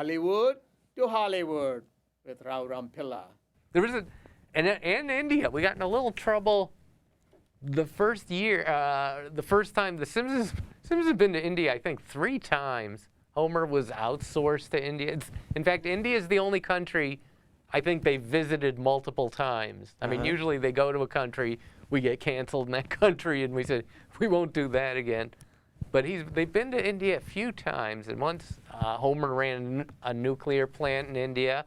Bollywood to Hollywood with Rao Rampilla. There was and in India, we got in a little trouble the first year, the first time the Simpsons have been to India, I think 3 times. Homer was outsourced to India. In fact, India is the only country I think they visited multiple times. I mean, usually they go to a country, we get canceled in that country, and we say, we won't do that again. But they've been to India a few times, and once Homer ran a nuclear plant in India.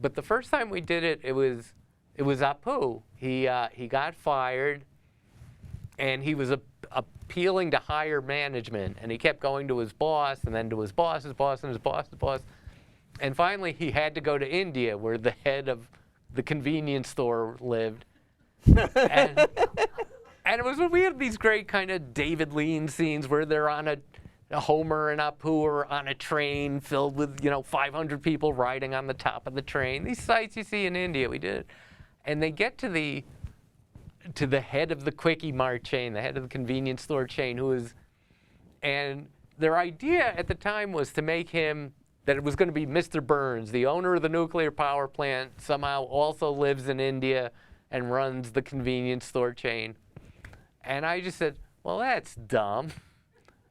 But the first time we did it, it was Apu. He got fired, and he was appealing to higher management, and he kept going to his boss, and then to his boss's boss, and his boss's boss. And finally, he had to go to India, where the head of the convenience store lived. And it was when we had these great kind of David Lean scenes where they're on a Homer and Apu are on a train filled with 500 people riding on the top of the train. These sights you see in India, we did it. And they get to the head of the Quickie Mart chain, the head of the convenience store chain, and their idea at the time was to make him, that it was going to be Mr. Burns, the owner of the nuclear power plant, somehow also lives in India and runs the convenience store chain. And I just said, well, that's dumb.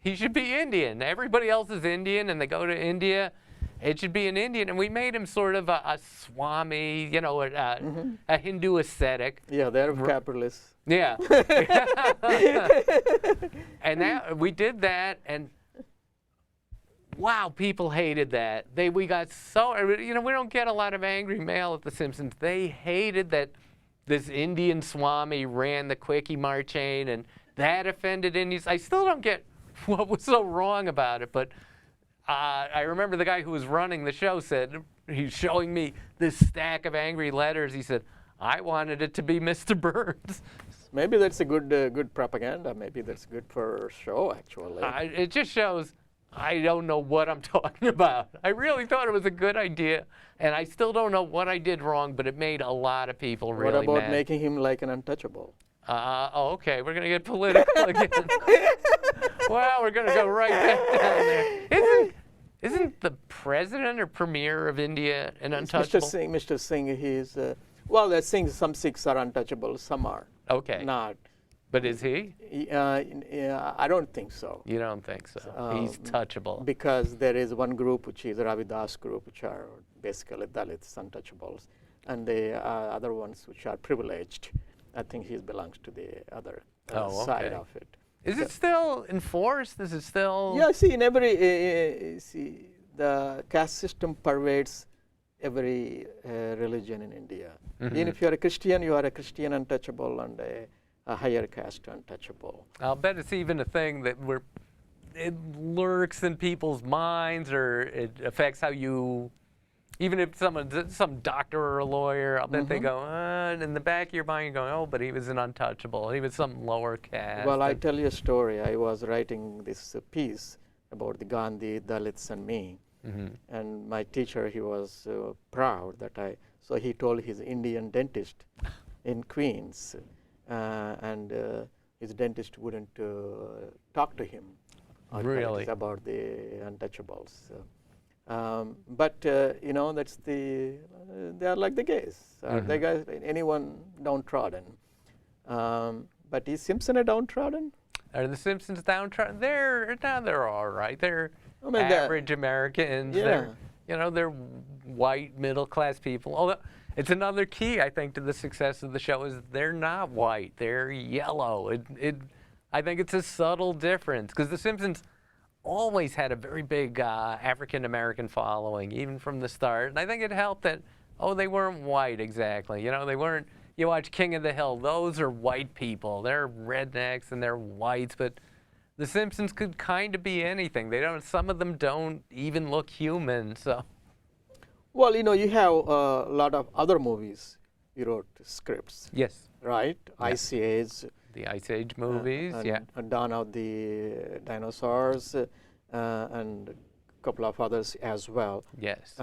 He should be Indian. Everybody else is Indian, and they go to India. It should be an Indian. And we made him sort of a Swami, a Hindu ascetic. Yeah, they're capitalists. Yeah. And we did that, and wow, people hated that. We got so, we don't get a lot of angry mail at The Simpsons. They hated that this Indian Swami ran the Quickie Mart chain, and that offended Indians. I still don't get what was so wrong about it, but I remember the guy who was running the show said, he's showing me this stack of angry letters. He said, I wanted it to be Mr. Burns. Maybe that's a good propaganda. Maybe that's good for show, actually. It just shows I don't know what I'm talking about. I really thought it was a good idea, and I still don't know what I did wrong, but it made a lot of people really mad. What about making him like an untouchable? Okay, we're going to get political again. Well, we're going to go right back down there. Isn't the president or premier of India an untouchable? Mr. Singh, he's, some Sikhs are untouchable, some are. Okay. Not. But is he? I don't think so. You don't think so? He's touchable. Because there is one group, which is the Ravidas group, which are basically Dalits, untouchables, and the other ones which are privileged. I think he belongs to the other side of it. Is it still enforced? Is it still? Yeah, see, in every, the caste system pervades every religion in India. Even if you are a Christian, you are a Christian untouchable, and a higher caste untouchable. I'll bet it's even a thing that it lurks in people's minds, or it affects how you, even if some doctor or a lawyer, I'll bet they go, in the back of your mind, you're going, oh, but he was an untouchable. He was some lower caste. Well, I tell you a story. I was writing this piece about the Gandhi, Dalits, and me. And my teacher, he was proud that so he told his Indian dentist in Queens, and his dentist wouldn't talk to him about the untouchables. But that's they are like the gays. The guys, anyone downtrodden. But is Simpson a downtrodden? Are the Simpsons downtrodden? They're all right. They're average Americans. Yeah. They're white middle class people. Although it's another key, I think, to the success of the show is they're not white. They're yellow. I think it's a subtle difference because the Simpsons always had a very big African American following, even from the start. And I think it helped that they weren't white exactly. They weren't. You watch King of the Hill; those are white people. They're rednecks and they're whites, but the Simpsons could kind of be anything. Some of them don't even look human. So. Well, you have a lot of other movies. You wrote scripts. Yes. Right. Yeah. Ice Age. The Ice Age movies. And Dawn of the Dinosaurs, and couple of others as well. Yes.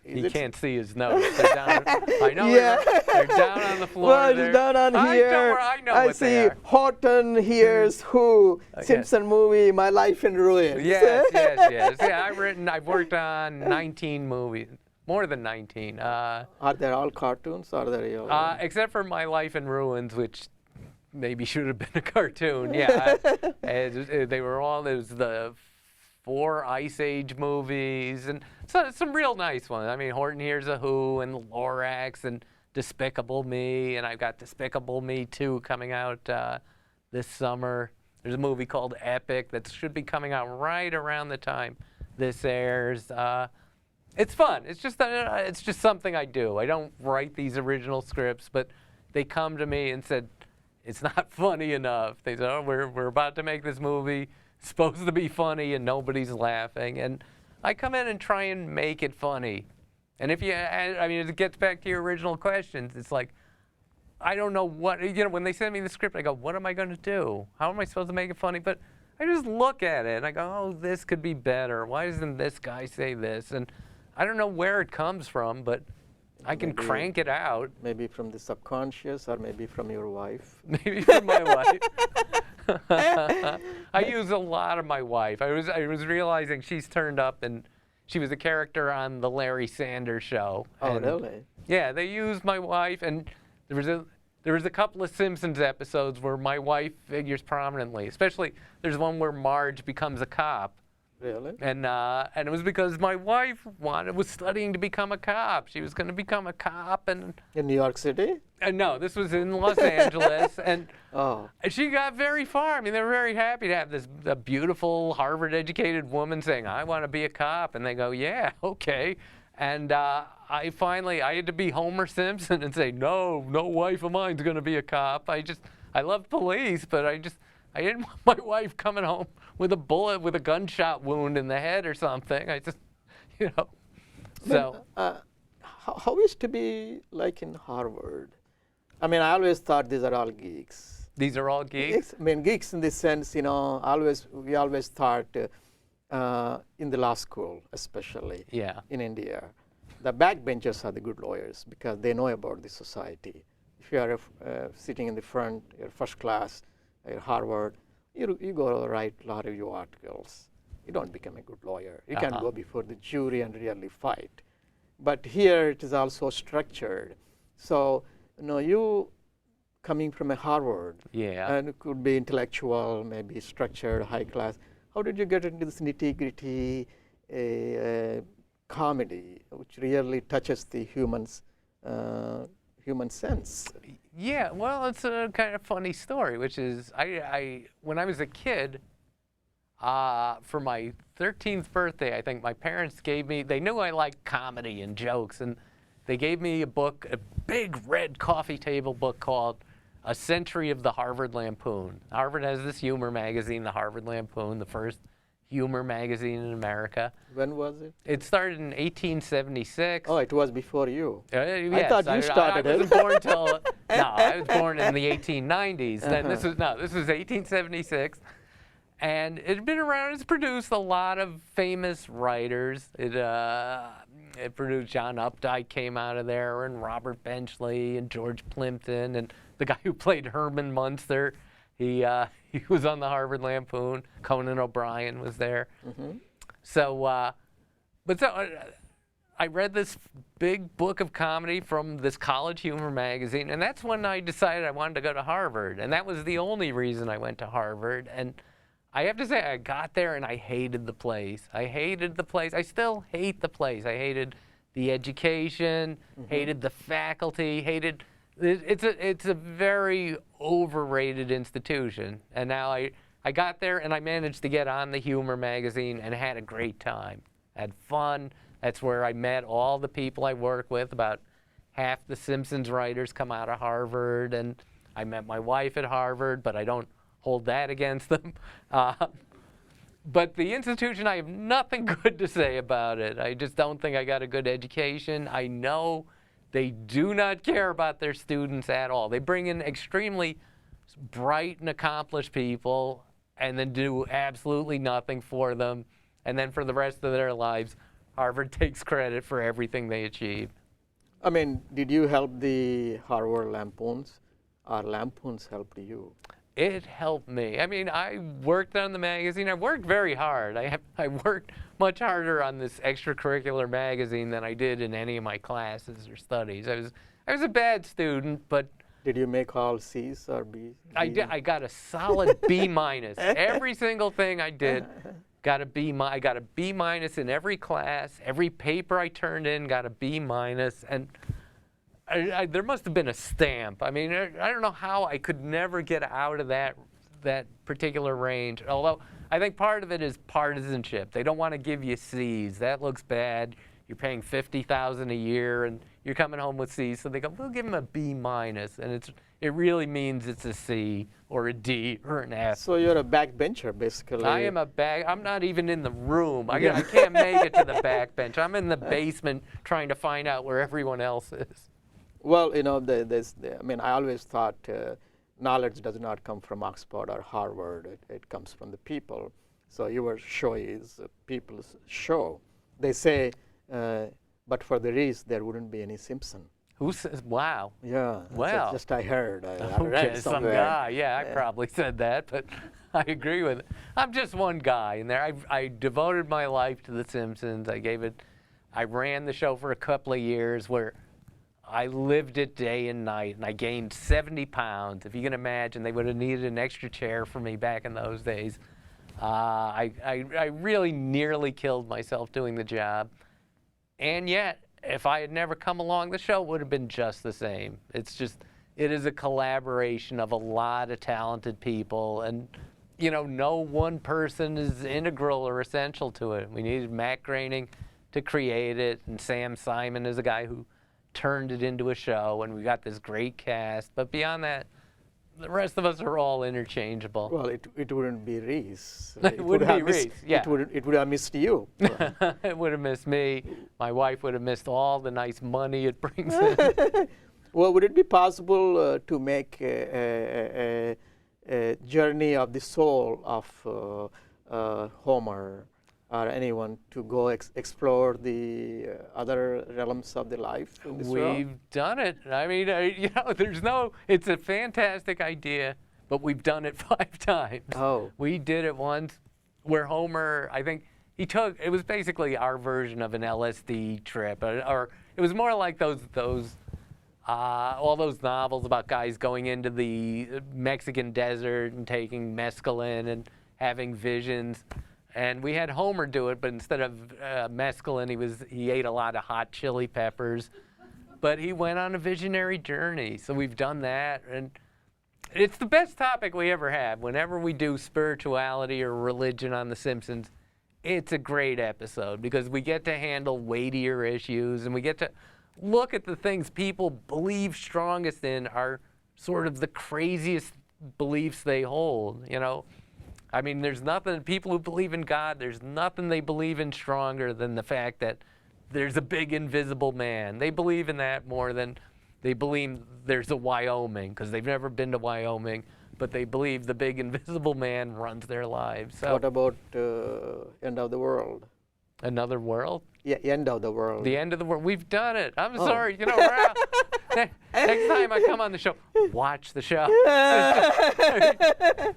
Is You it- can't see his notes. They're down. I know. Yeah. They're down on the floor. Well, there. it's down on here. I know what see they are. Horton, here's Who, yes. Simpson movie, My Life in Ruins. Yes. Yeah, I've worked on 19 movies, more than 19. Are they all cartoons? Or are they real? Except for My Life in Ruins, which maybe should have been a cartoon. Yeah, they were all. It was the 4 Ice Age movies and some real nice ones. I mean, Horton Hears a Who and Lorax and Despicable Me, and I've got Despicable Me 2 coming out this summer. There's a movie called Epic that should be coming out right around the time this airs. It's fun. It's just something I do. I don't write these original scripts, but they come to me and said, it's not funny enough. They said, oh, we're about to make this movie. It's supposed to be funny and nobody's laughing. And I come in and try and make it funny. And if it gets back to your original questions. It's like, I don't know what, when they send me the script, I go, what am I going to do? How am I supposed to make it funny? But I just look at it and I go, oh, this could be better. Why doesn't this guy say this? And I don't know where it comes from, but I can crank it out. Maybe from the subconscious, or maybe from your wife. Maybe from my wife. I use a lot of my wife. I was realizing she's turned up, and she was a character on the Larry Sanders Show. Oh, and really? Yeah, they used my wife, and there was a couple of Simpsons episodes where my wife figures prominently. Especially, there's one where Marge becomes a cop. Really? And it was because my wife was studying to become a cop. She was going to become a cop, and In New York City? no, this was in Los Angeles, and Oh. she got very far. I mean, they were very happy to have a beautiful Harvard-educated woman saying, "I want to be a cop," and they go, "Yeah, okay." And I had to be Homer Simpson and say, "No wife of mine's going to be a cop." I love police, but I didn't want my wife coming home with a bullet, with a gunshot wound in the head or something. So. How is to be like in Harvard? I mean, I always thought these are all geeks. These are all geeks? I mean, geeks in the sense, we always thought in the law school, especially in India, the backbenchers are the good lawyers because they know about the society. If you are sitting in the front, you're first class at Harvard, you go write law review articles. You don't become a good lawyer. You can't go before the jury and really fight. But here it is also structured. So, you coming from a Harvard, and it could be intellectual, maybe structured, high class. How did you get into this nitty-gritty comedy, which really touches the human sense? Yeah, well, it's a kind of funny story, which is when I was a kid, for my 13th birthday, I think my parents they knew I liked comedy and jokes, and they gave me a book, a big red coffee table book called A Century of the Harvard Lampoon. Harvard has this humor magazine, the Harvard Lampoon, the first humor magazine in America. When was it? It started in 1876. Oh, it was before you. Yes, I thought you started I it. wasn't born till, I was born in the 1890s. Then this was 1876. And it had been around. It's produced a lot of famous writers. It produced John Updike came out of there, and Robert Benchley, and George Plimpton, and the guy who played Herman Munster. He was on the Harvard Lampoon. Conan O'Brien was there. Mm-hmm. So I read this big book of comedy from this college humor magazine, and that's when I decided I wanted to go to Harvard. And that was the only reason I went to Harvard. And I have to say, I got there and I hated the place. I still hate the place. I hated the education, hated the faculty, it's a very overrated institution. And now I got there and I managed to get on the humor magazine and had a great time. Had fun. That's where I met all the people I work with. About half the Simpsons writers come out of Harvard, and I met my wife at Harvard, but I don't hold that against them. But the institution, I have nothing good to say about it. I just don't think I got a good education. I know they do not care about their students at all. They bring in extremely bright and accomplished people and then do absolutely nothing for them. and then for the rest of their lives, Harvard takes credit for everything they achieve. I mean, did you help the Harvard Lampoons, or Lampoons helped you? It helped me. I mean, I worked on the magazine. I worked very hard. I worked much harder on this extracurricular magazine than I did in any of my classes or studies. I was a bad student, but Did you make all C's or B's? I got a solid B minus. Every single thing I did got a B. I got a B minus in every class. Every paper I turned in got a B minus, and there must have been a stamp. I mean, I don't know how I could never get out of that particular range. Although I think part of it is partisanship. They don't want to give you C's. That looks bad. You're paying $50,000 a year, and you're coming home with C's. So they go, we'll give him a B minus, and it really means it's a C or a D or an F. So you're a backbencher, basically. I am I'm not even in the room. I can't make it to the backbench. I'm in the basement trying to find out where everyone else is. Well, you know, I mean, I always thought knowledge does not come from Oxford or Harvard. It comes from the people. So your show is people's show. They say, but for the Reiss, there wouldn't be any Simpson. Who says, wow. Yeah, Wow. just I heard. I Okay, read some somewhere. guy. Yeah, I probably said that, but I agree with it. I'm just one guy in there. I devoted my life to The Simpsons. I ran the show for a couple of years where I lived it day and night, and I gained 70 pounds. If you can imagine, they would have needed an extra chair for me back in those days. I really nearly killed myself doing the job. And yet, if I had never come along, the show would have been just the same. It is a collaboration of a lot of talented people, and you know, no one person is integral or essential to it. We needed Matt Groening to create it, and Sam Simon is a guy who turned it into a show, and we got this great cast. But beyond that, the rest of us are all interchangeable. Well, it wouldn't be Reiss. It wouldn't be Reiss, yeah. It would have missed you. It would have missed me. My wife would have missed all the nice money it brings in. Well, would it be possible to make a journey of the soul of Homer or anyone to go explore the other realms of the life in this world? We've done it. I mean, you know, it's a fantastic idea, but we've done it 5 times. Oh. We did it once where Homer, I think, it was basically our version of an LSD trip, or it was more like all those novels about guys going into the Mexican desert and taking mescaline and having visions. And we had Homer do it, but instead of mescaline, he ate a lot of hot chili peppers. But he went on a visionary journey. So we've done that, and it's the best topic we ever have. Whenever we do spirituality or religion on The Simpsons, it's a great episode because we get to handle weightier issues, and we get to look at the things people believe strongest in are sort of the craziest beliefs they hold, you know. I mean, there's nothing, people who believe in God, there's nothing they believe in stronger than the fact that there's a big invisible man. They believe in that more than they believe there's a Wyoming, because they've never been to Wyoming, but they believe the big invisible man runs their lives. So, what about end of the world? Another world? Yeah, end of the world. The end of the world. We've done it. I'm sorry. You know, Ralph, next time I come on the show, watch the show.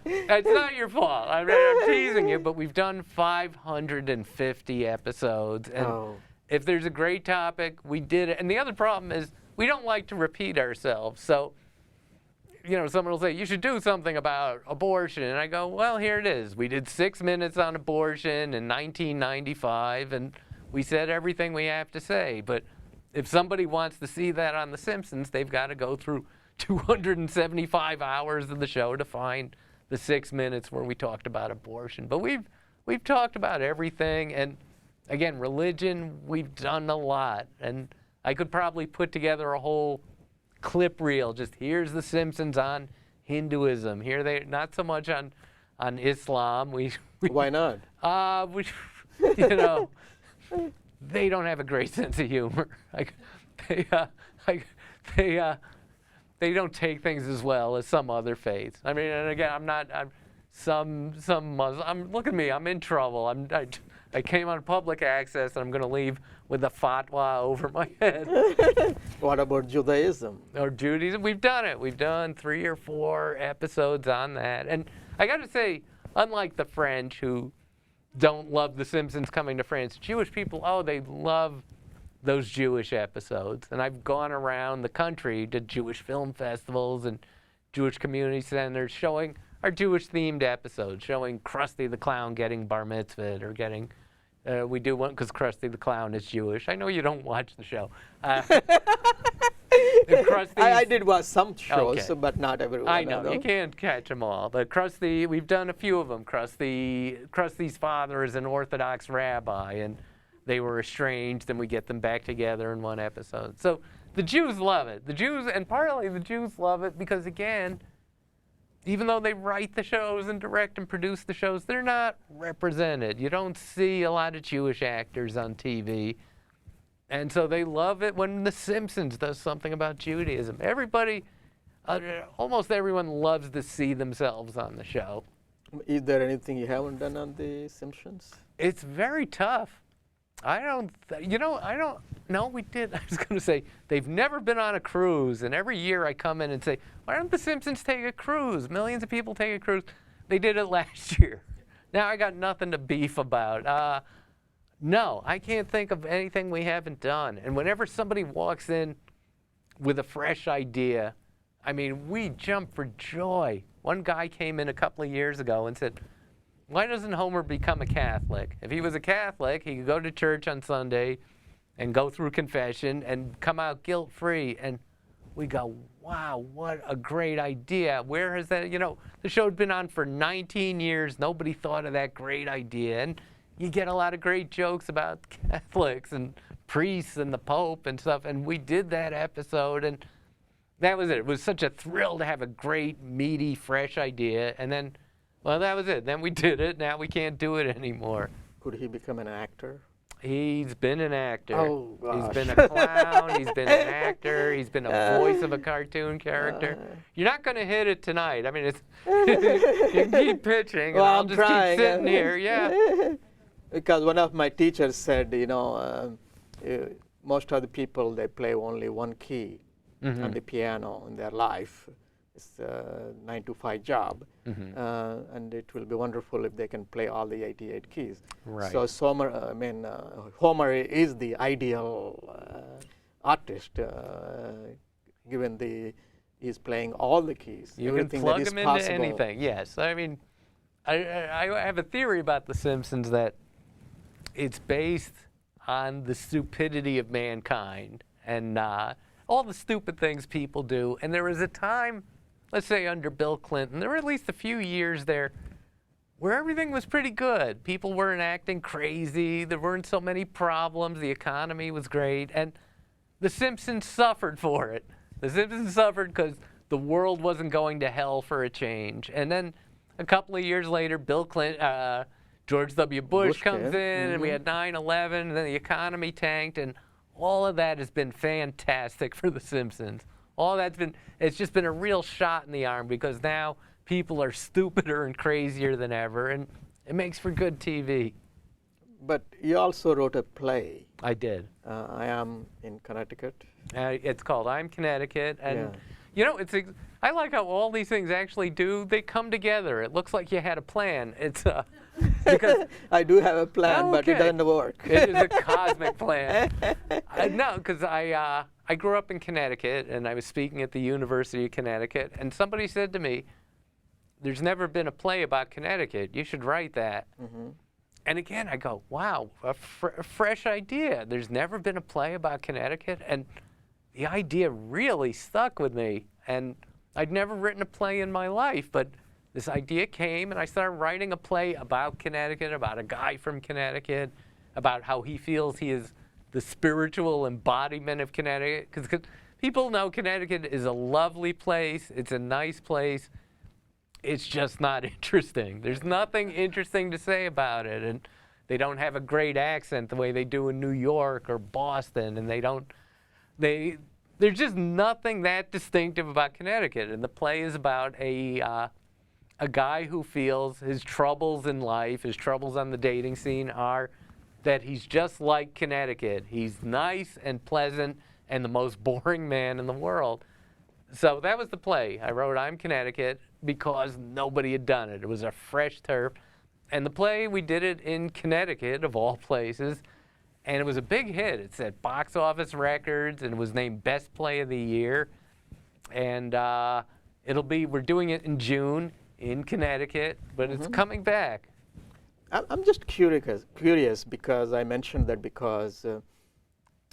It's not your fault. I'm teasing you, but we've done 550 episodes. And if there's a great topic, we did it. And the other problem is we don't like to repeat ourselves. So, you know, someone will say, you should do something about abortion. And I go, well, here it is. We did 6 minutes on abortion in 1995, and we said everything we have to say. But if somebody wants to see that on The Simpsons, they've got to go through 275 hours of the show to find the 6 minutes where we talked about abortion. But we've talked about everything. And again, religion, we've done a lot. And I could probably put together a whole clip reel. Just here's The Simpsons on Hinduism. Here they not so much on Islam. Why not? You know, they don't have a great sense of humor. They don't take things as well as some other faiths. I mean, and again, I'm some Muslim. Look at me. I'm in trouble. I came on public access, and I'm going to leave with a fatwa over my head. What about Judaism? Or Judaism? We've done it. We've done 3 or 4 episodes on that. And I got to say, unlike the French who don't love The Simpsons coming to France, Jewish people, oh, they love those Jewish episodes. And I've gone around the country to Jewish film festivals and Jewish community centers showing our Jewish-themed episodes, showing Krusty the Clown getting bar mitzvahed or getting, we do one because Krusty the Clown is Jewish. I know you don't watch the show. I did watch some shows, Okay. but not everyone. I know, you can't catch them all. But Krusty, we've done a few of them. Krusty's father is an Orthodox rabbi, and they were estranged, and we get them back together in one episode. So the Jews love it. The Jews, and partly the Jews love it because, again, even though they write the shows and direct and produce the shows, they're not represented. You don't see a lot of Jewish actors on TV. And so they love it when The Simpsons does something about Judaism. Everybody, almost everyone loves to see themselves on the show. Is there anything you haven't done on The Simpsons? It's very tough. No, we did. I was going to say, they've never been on a cruise. And every year I come in and say, why don't The Simpsons take a cruise? Millions of people take a cruise. They did it last year. Now I got nothing to beef about. No, I can't think of anything we haven't done. And whenever somebody walks in with a fresh idea, I mean, we jump for joy. One guy came in a couple of years ago and said, why doesn't Homer become a Catholic? If he was a Catholic, he could go to church on Sunday and go through confession and come out guilt-free. And we go, wow, what a great idea. Where has that, the show had been on for 19 years. Nobody thought of that great idea. And you get a lot of great jokes about Catholics and priests and the Pope and stuff. And we did that episode, and that was it. It was such a thrill to have a great, meaty, fresh idea. And then, well, that was it. Then we did it. Now we can't do it anymore. Could he become an actor? He's been an actor. Oh, gosh. He's been a clown. He's been an actor. He's been a voice of a cartoon character. You're not going to hit it tonight. I mean, it's you keep pitching, and I'll just keep sitting here. Yeah. Because one of my teachers said, most of the people, they play only one key on the piano in their life. It's a 9-to-5 job, and it will be wonderful if they can play all the 88 keys. Right. So Homer is the ideal artist, given he's playing all the keys. You everything can plug that is him possible. into anything. Yes, I mean, I have a theory about The Simpsons that it's based on the stupidity of mankind and all the stupid things people do. And there was a time, let's say under Bill Clinton, there were at least a few years there where everything was pretty good. People weren't acting crazy. There weren't so many problems. The economy was great. And The Simpsons suffered for it. The Simpsons suffered because the world wasn't going to hell for a change. And then a couple of years later, George W. Bush comes in, and we had 9/11, and then the economy tanked, and all of that has been fantastic for The Simpsons. It's just been a real shot in the arm because now people are stupider and crazier than ever, and it makes for good TV. But you also wrote a play. I did. I Am in Connecticut. It's called I'm Connecticut, and I like how all these things actually they come together. It looks like you had a plan. It's because I do have a plan, but it doesn't work. It is a cosmic plan. No, because I grew up in Connecticut, and I was speaking at the University of Connecticut, and somebody said to me, there's never been a play about Connecticut. You should write that. And again, I go, wow, a fresh idea. There's never been a play about Connecticut, and the idea really stuck with me. And I'd never written a play in my life, but this idea came, and I started writing a play about Connecticut, about a guy from Connecticut, about how he feels he is the spiritual embodiment of Connecticut. Because people know Connecticut is a lovely place. It's a nice place. It's just not interesting. There's nothing interesting to say about it. And they don't have a great accent the way they do in New York or Boston. And there's just nothing that distinctive about Connecticut. And the play is about a a guy who feels his troubles in life, his troubles on the dating scene are that he's just like Connecticut. He's nice and pleasant and the most boring man in the world. So that was the play. I wrote I'm Connecticut because nobody had done it. It was a fresh turf. And the play, we did it in Connecticut, of all places, and it was a big hit. It set box office records and was named Best Play of the Year. And we're doing it in June in Connecticut, but it's coming back. I'm just curious because I mentioned that because,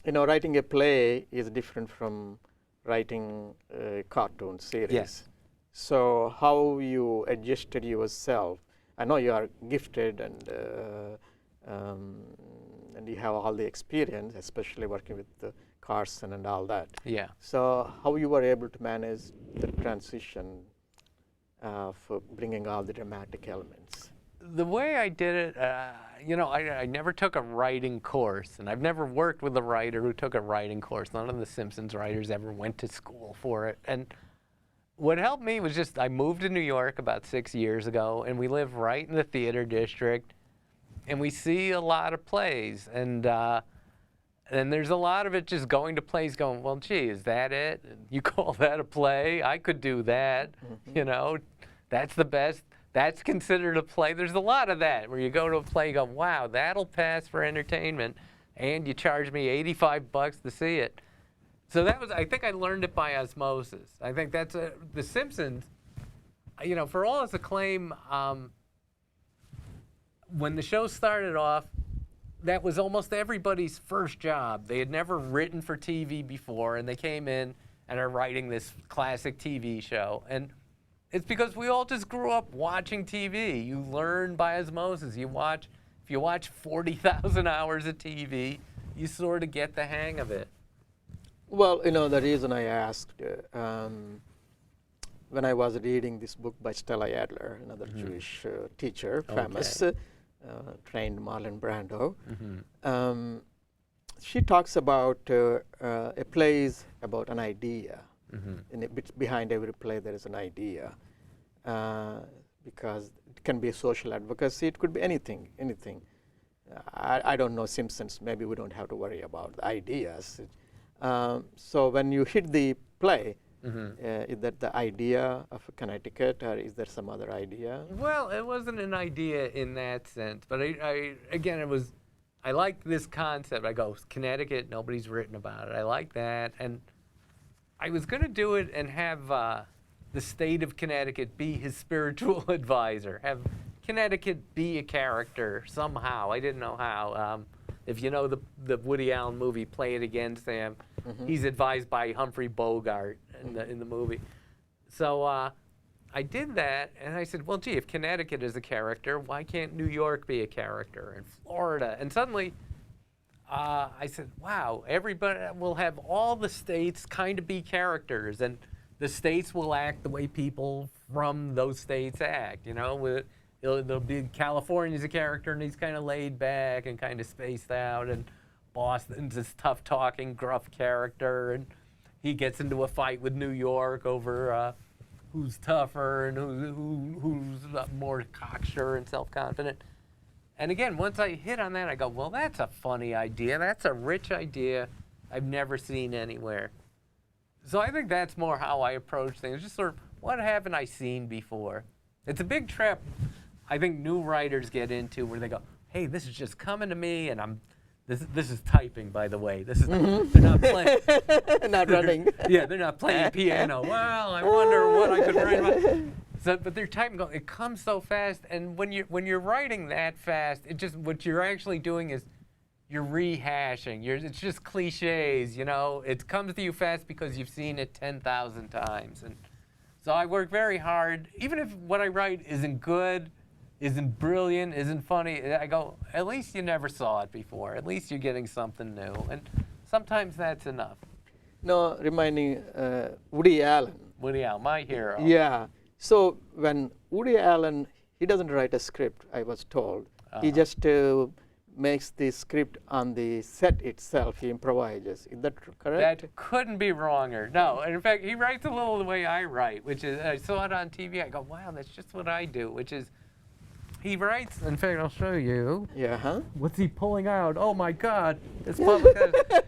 writing a play is different from writing a cartoon series. Yes. So how you adjusted yourself? I know you are gifted and you have all the experience, especially working with Carson and all that. Yeah. So how you were able to manage the transition for bringing all the dramatic elements? The way I did it, I never took a writing course, and I've never worked with a writer who took a writing course. None of the Simpsons writers ever went to school for it. And what helped me was just I moved to New York about 6 years ago, and we live right in the theater district, and we see a lot of plays. And there's a lot of it just going to plays going, well, gee, is that it? You call that a play? I could do that. That's the best. That's considered a play. There's a lot of that where you go to a play and go, wow, that'll pass for entertainment, and you charge me $85 to see it. So I think I learned it by osmosis. I think that's The Simpsons, for all its acclaim, when the show started off, that was almost everybody's first job. They had never written for TV before, and they came in and are writing this classic TV show. And it's because we all just grew up watching TV. You learn by osmosis. If you watch 40,000 hours of TV, you sort of get the hang of it. Well, the reason I asked, when I was reading this book by Stella Adler, another Jewish teacher, famous, trained Marlon Brando, she talks about a play is about an idea. Behind every play there is an idea, because it can be social advocacy, it could be anything. I don't know Simpsons, maybe we don't have to worry about the ideas. So when you hit the play, is that the idea of Connecticut, or is there some other idea? Well, it wasn't an idea in that sense, but I liked this concept. I go, Connecticut, nobody's written about it. I like that, and I was going to do it and have the state of Connecticut be his spiritual advisor, have Connecticut be a character somehow. I didn't know how. If you know the Woody Allen movie, Play It Again, Sam, he's advised by Humphrey Bogart in the movie. So I did that, and I said, well, gee, if Connecticut is a character, why can't New York be a character, and Florida? And suddenly, I said, wow, everybody will have all the states kind of be characters, and the states will act the way people from those states act, There'll be California's a character, and he's kind of laid back and kind of spaced out, and Boston's this tough-talking, gruff character, and he gets into a fight with New York over who's tougher and who's more cocksure and self-confident. And again, once I hit on that, I go, well, that's a funny idea. That's a rich idea I've never seen anywhere. So I think that's more how I approach things, just sort of, what haven't I seen before? It's a big trap I think new writers get into where they go, hey, this is just coming to me, and this is typing, by the way. This is they're not playing. Not running. Yeah, they're not playing piano. Well, I wonder what I could write about. So, but they're typing. It comes so fast, and when you're writing that fast, what you're actually doing is you're rehashing. It's just cliches, It comes to you fast because you've seen it 10,000 times, and so I work very hard. Even if what I write isn't good, isn't brilliant, isn't funny, I go, at least you never saw it before. At least you're getting something new. And sometimes that's enough. No, reminding Woody Allen. Woody Allen, my hero. Yeah. So when Woody Allen, he doesn't write a script, I was told. He just makes the script on the set itself. He improvises. Is that correct? That couldn't be wronger. No, and in fact, he writes a little the way I write, which is, I saw it on TV. I go, wow, that's just what I do, which is, he writes, in fact, I'll show you. Yeah, huh? What's he pulling out? Oh my God, it's public.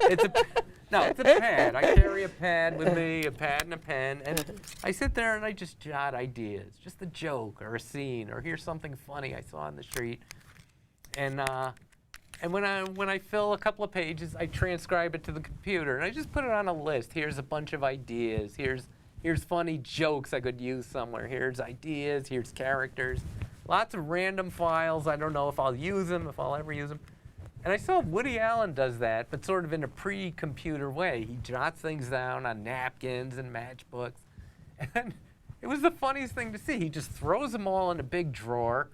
It's a pad. I carry a pad with me, a pad and a pen, and I sit there and I just jot ideas, just a joke or a scene, or here's something funny I saw on the street. And when I fill a couple of pages, I transcribe it to the computer, and I just put it on a list. Here's a bunch of ideas. Here's funny jokes I could use somewhere. Here's ideas. Here's characters. Lots of random files. I don't know if I'll use them, if I'll ever use them. And I saw Woody Allen does that, but sort of in a pre-computer way. He jots things down on napkins and matchbooks. And it was the funniest thing to see. He just throws them all in a big drawer,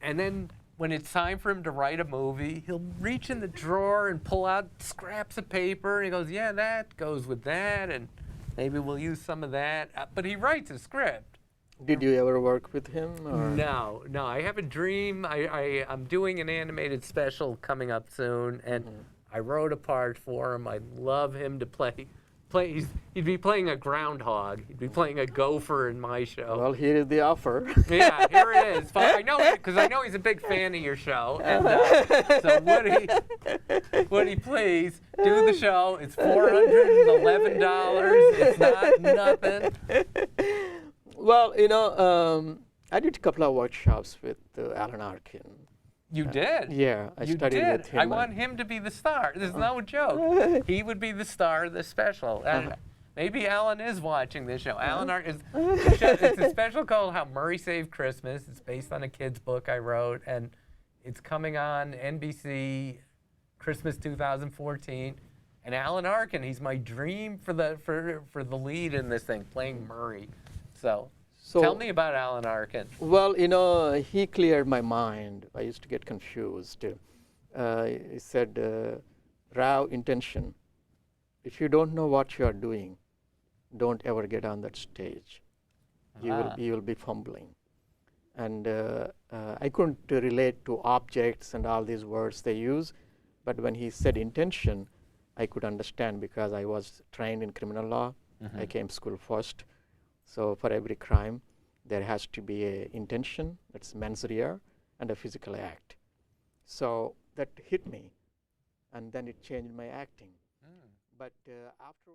and then when it's time for him to write a movie, he'll reach in the drawer and pull out scraps of paper, and he goes, yeah, that goes with that, and maybe we'll use some of that. But he writes a script. Did you ever work with him? Or? No. I have a dream. I'm doing an animated special coming up soon, and I wrote a part for him. I'd love him to play. He'd be playing a groundhog. He'd be playing a gopher in my show. Well, here is the offer. Yeah, here it is. I know, because I know he's a big fan of your show. And so Woody, please do the show. It's $411. It's not nothing. Well, I did a couple of workshops with Alan Arkin. You did? Yeah, I studied with him. I want him to be the star. There's no joke. He would be the star of the special. And maybe Alan is watching this show. Alan Arkin it's a special called How Murray Saved Christmas. It's based on a kid's book I wrote, and it's coming on NBC Christmas 2014. And Alan Arkin, he's my dream for the lead in this thing, playing Murray. So tell me about Alan Arkin. Well, he cleared my mind. I used to get confused. He said, raw intention. If you don't know what you are doing, don't ever get on that stage. You will be fumbling. And I couldn't relate to objects and all these words they use, but when he said intention, I could understand because I was trained in criminal law. I came to school first. So for every crime, there has to be an intention, that's mens rea, and a physical act. So that hit me, and then it changed my acting. But after